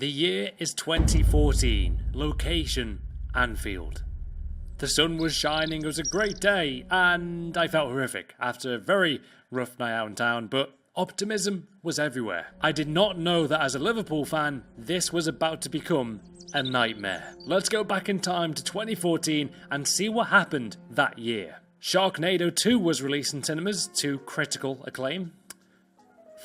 The year is 2014, location Anfield. The sun was shining, it was a great day, and I felt horrific after a very rough night out in town, but optimism was everywhere. I did not know that as a Liverpool fan, this was about to become a nightmare. Let's go back in time to 2014 and see what happened that year. Sharknado 2 was released in cinemas to critical acclaim.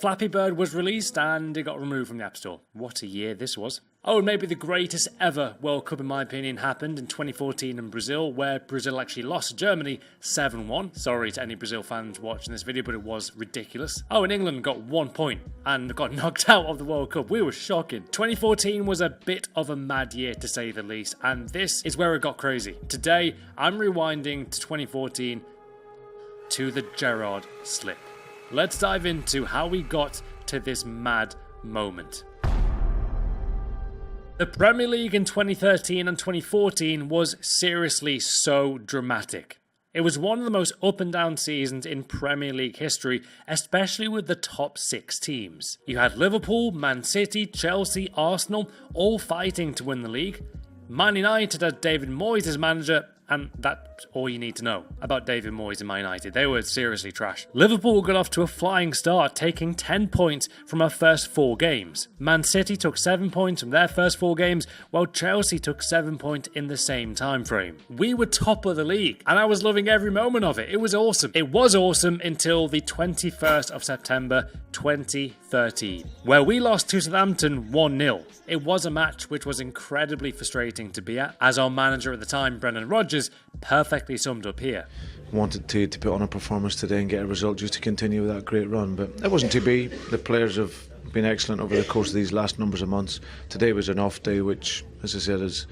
Flappy Bird was released and it got removed from the App Store. What a year this was. Oh, and maybe the greatest ever World Cup in my opinion happened in 2014 in Brazil, where Brazil actually lost to Germany 7-1. Sorry to any Brazil fans watching this video, but it was ridiculous. Oh, and England got 1 point and got knocked out of the World Cup. We were shocking. 2014 was a bit of a mad year to say the least, and this is where it got crazy. Today, I'm rewinding to 2014 to the Gerrard slip. Let's dive into how we got to this mad moment. The Premier League in 2013 and 2014 was seriously so dramatic. It was one of the most up and down seasons in Premier League history, especially with the top 6 teams. You had Liverpool, Man City, Chelsea, Arsenal, all fighting to win the league. Man United had David Moyes as manager, and that's all you need to know about David Moyes and Man United. They were seriously trash. Liverpool got off to a flying start, taking 10 points from our first 4 games. Man City took 7 points from their first 4 games, while Chelsea took 7 points in the same time frame. We were top of the league, and I was loving every moment of it. It was awesome. It was awesome until the 21st of September 2013, where we lost to Southampton 1-0. It was a match which was incredibly frustrating to be at, as our manager at the time, Brendan Rodgers, perfectly summed up here. Wanted to put on a performance today and get a result just to continue with that great run, but it wasn't to be. The players have been excellent over the course of these last numbers of months. Today was an off day, which, as I said, has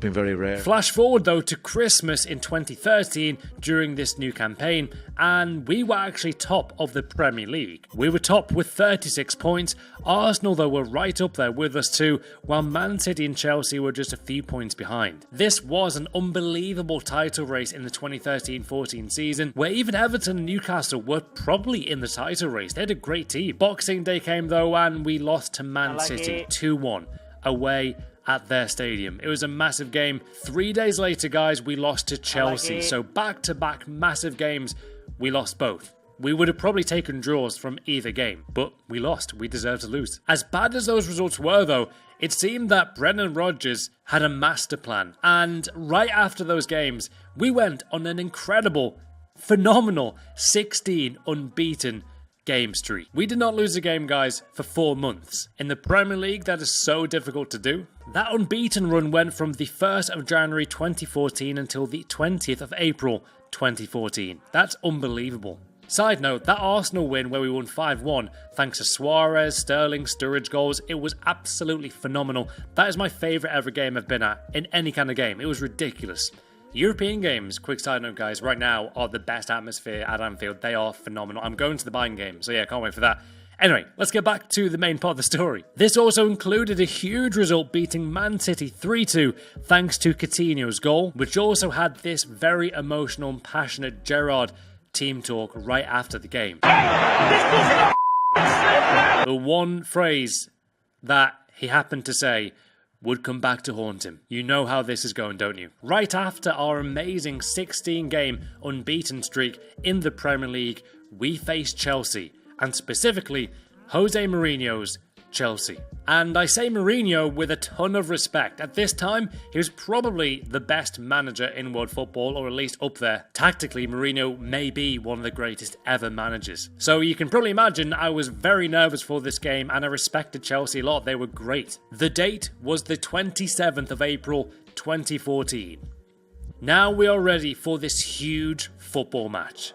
been very rare. Flash forward though to Christmas in 2013 during this new campaign, and we were actually top of the Premier League. We were top with 36 points. Arsenal though were right up there with us too, while Man City and Chelsea were just a few points behind. This was an unbelievable title race in the 2013-14 season, where even Everton and Newcastle were probably in the title race. They had a great team. Boxing Day came though, and we lost to Man City 2-1 away at their stadium. It was a massive game. 3 days later, guys, we lost to Chelsea. So back-to-back massive games, we lost both. We would have probably taken draws from either game, but we lost. We deserved to lose. As bad as those results were, though, it seemed that Brendan Rodgers had a master plan. And right after those games, we went on an incredible, phenomenal 16 unbeaten game streak. We did not lose a game, guys, for 4 months. In the Premier League, that is so difficult to do. That unbeaten run went from the 1st of January 2014 until the 20th of April 2014. That's unbelievable. Side note, that Arsenal win where we won 5-1, thanks to SUAREZ, Sterling, Sturridge goals, it was absolutely phenomenal. That is my favourite ever game I've been at, in any kind of game. It was ridiculous. European games, quick side note guys, right now are the best atmosphere at Anfield. They are phenomenal. I'm going to the Bayern game, so yeah, can't wait for that. Anyway, let's get back to the main part of the story. This also included a huge result beating Man City 3-2 thanks to Coutinho's goal, which also had this very emotional and passionate Gerrard team talk right after the game. The one phrase that he happened to say would come back to haunt him. You know how this is going, don't you? Right after our amazing 16-game unbeaten streak in the Premier League, we faced Chelsea, and specifically Jose Mourinho's Chelsea. And I say Mourinho with a ton of respect. At this time, he was probably the best manager in world football, or at least up there. Tactically, Mourinho may be one of the greatest ever managers. So you can probably imagine I was very nervous for this game, and I respected Chelsea a lot. They were great. The date was the 27th of April, 2014. Now we are ready for this huge football match,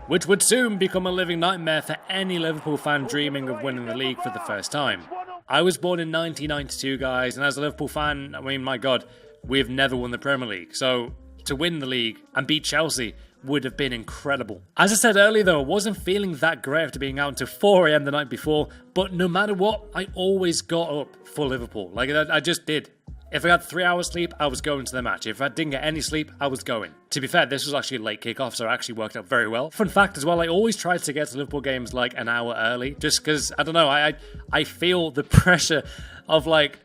which would soon become a living nightmare for any Liverpool fan dreaming of winning the league for the first time. I was born in 1992, guys, and as a Liverpool fan, I mean, my God, we have never won the Premier League. So to win the league and beat Chelsea would have been incredible. As I said earlier, though, I wasn't feeling that great after being out until 4 AM the night before, but no matter what, I always got up for Liverpool. Like, I just did. If I had 3 hours sleep, I was going to the match. If I didn't get any sleep, I was going. To be fair, this was actually a late kickoff, so it actually worked out very well. Fun fact as well, I always try to get to Liverpool games like an hour early, just because, I don't know, I feel the pressure of like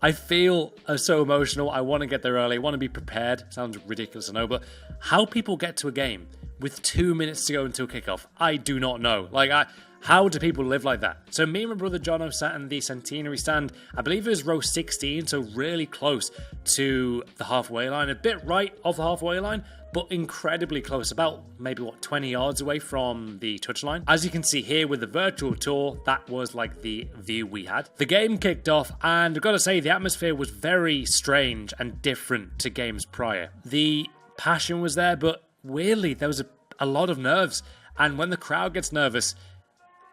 I feel so emotional. I want to get there early. I want to be prepared. Sounds ridiculous, I know, but how people get to a game with 2 minutes to go until kickoff, I do not know. How do people live like that? So me and my brother Jono sat in the centenary stand. I believe it was row 16, so really close to the halfway line. A bit right of the halfway line, but incredibly close. About maybe, 20 yards away from the touchline. As you can see here with the virtual tour, that was like the view we had. The game kicked off, and I've got to say, the atmosphere was very strange and different to games prior. The passion was there, but weirdly, there was a lot of nerves. And when the crowd gets nervous,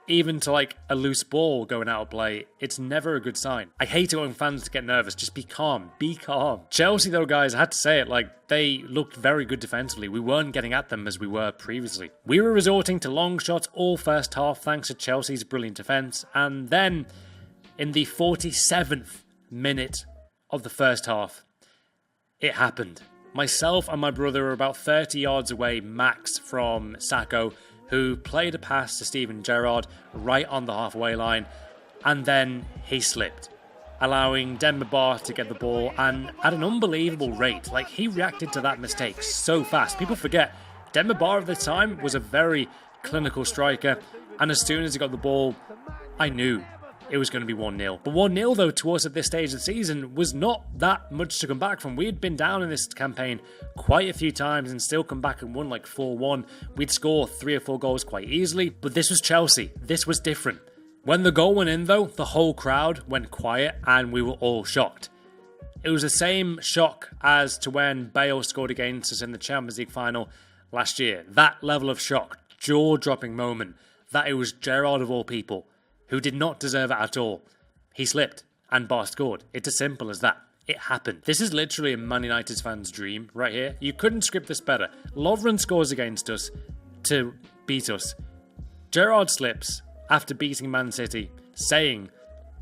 even to like a loose ball going out of play, it's never a good sign. I hate it when fans get nervous. Just be calm. Be calm. Chelsea, though, guys, I had to say it, they looked very good defensively. We weren't getting at them as we were previously. We were resorting to long shots all first half thanks to Chelsea's brilliant defence. And then, in the 47th minute of the first half, it happened. Myself and my brother were about 30 yards away max from Sacco, who played a pass to Steven Gerrard right on the halfway line, and then he slipped, allowing Demba Ba to get the ball, and at an unbelievable rate. He reacted to that mistake so fast. People forget, Demba Ba at the time was a very clinical striker, and as soon as he got the ball, I knew it was going to be 1-0. But 1-0, though, to us at this stage of the season was not that much to come back from. We had been down in this campaign quite a few times and still come back and won 4-1. We'd score 3 or 4 goals quite easily, but this was Chelsea. This was different. When the goal went in, though, the whole crowd went quiet and we were all shocked. It was the same shock as to when Bale scored against us in the Champions League final last year. That level of shock, jaw-dropping moment, that it was Gerrard of all people, who did not deserve it at all. He slipped, and Bar scored. It's as simple as that. It happened. This is literally a Man United fan's dream right here. You couldn't script this better. Lovren scores against us to beat us. Gerrard slips after beating Man City, saying,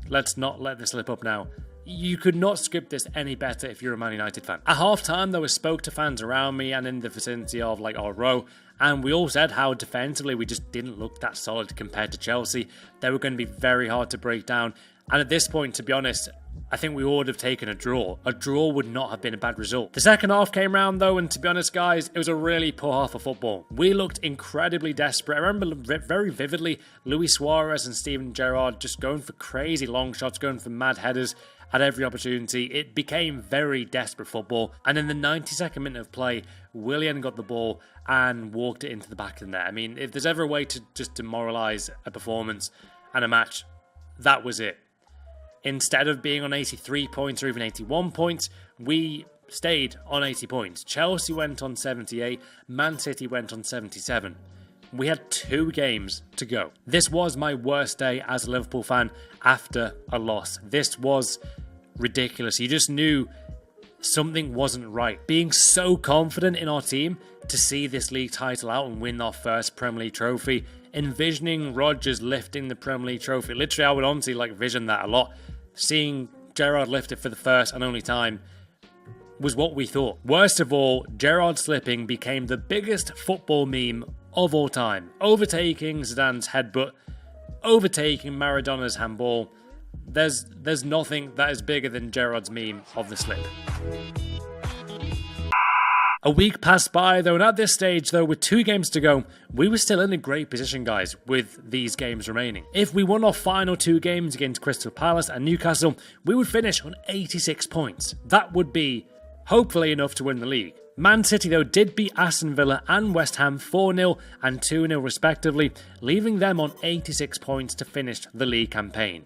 let's not let this slip up now. You could not script this any better if you're a Man United fan. At half-time, though, I spoke to fans around me and in the vicinity of our row, and we all said how defensively we just didn't look that solid compared to Chelsea. They were going to be very hard to break down. And at this point, to be honest, I think we would have taken a draw. A draw would not have been a bad result. The second half came round, though, and to be honest, guys, it was a really poor half of football. We looked incredibly desperate. I remember very vividly Luis Suarez and Steven Gerrard just going for crazy long shots, going for mad headers at every opportunity. It became very desperate football. And in the 92nd minute of play, Willian got the ball and walked it into the back of the net. I mean, if there's ever a way to just demoralise a performance and a match, that was it. Instead of being on 83 points or even 81 points, we stayed on 80 points. Chelsea went on 78, Man City went on 77. We had 2 games to go. This was my worst day as a Liverpool fan after a loss. This was ridiculous. You just knew something wasn't right. Being so confident in our team to see this league title out and win our first Premier League trophy, envisioning Rodgers lifting the Premier League trophy. Literally, I would honestly vision that a lot. Seeing Gerrard lift it for the first and only time was what we thought. Worst of all, Gerrard slipping became the biggest football meme of all time. Overtaking Zidane's headbutt, overtaking Maradona's handball. There's nothing that is bigger than Gerrard's meme of the slip. A week passed by, though, and at this stage, though, with 2 games to go, we were still in a great position, guys, with these games remaining. If we won our final 2 games against Crystal Palace and Newcastle, we would finish on 86 points. That would be, hopefully, enough to win the league. Man City, though, did beat Aston Villa and West Ham 4-0 and 2-0 respectively, leaving them on 86 points to finish the league campaign.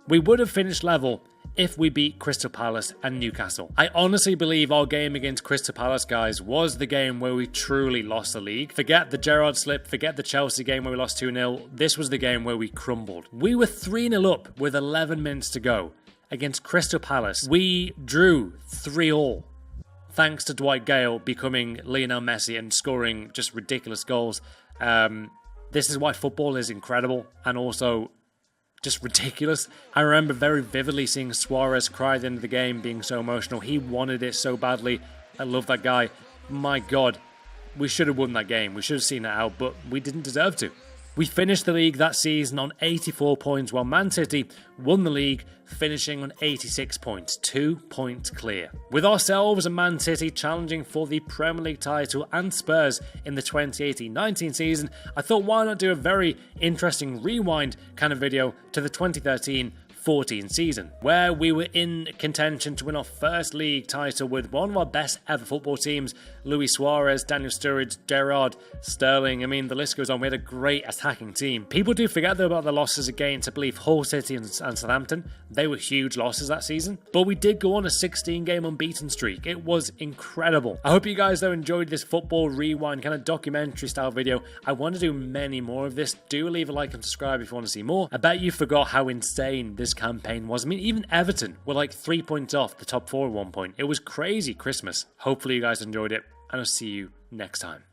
We would have finished level if we beat Crystal Palace and Newcastle. I honestly believe our game against Crystal Palace, guys, was the game where we truly lost the league. Forget the Gerrard slip, forget the Chelsea game where we lost 2-0. This was the game where we crumbled. We were 3-0 up with 11 minutes to go against Crystal Palace. We drew 3-3. Thanks to Dwight Gale becoming Lionel Messi and scoring just ridiculous goals. This is why football is incredible and also just ridiculous. I remember very vividly seeing SUAREZ cry at the end of the game, being so emotional. He wanted it so badly. I love that guy. My God, we should have won that game. We should have seen it out, but we didn't deserve to. We finished the league that season on 84 points, while Man City won the league, finishing on 86 points, 2 points clear. With ourselves and Man City challenging for the Premier League title and Spurs in the 2018-19 season, I thought why not do a very interesting rewind kind of video to the 2013-14 season, where we were in contention to win our first league title with one of our best ever football teams, Luis Suarez, Daniel Sturridge, Gerrard, Sterling. I mean, the list goes on. We had a great attacking team. People do forget though about the losses against, I believe, Hull City and Southampton. They were huge losses that season, but we did go on a 16-game unbeaten streak. It was incredible. I hope you guys though enjoyed this football rewind kind of documentary style video. I want to do many more of this. Do leave a like and subscribe if you want to see more. I bet you forgot how insane this campaign was. I mean, even Everton were like 3 points off the top 4 at one point. It was crazy Christmas. Hopefully you guys enjoyed it, and I'll see you next time.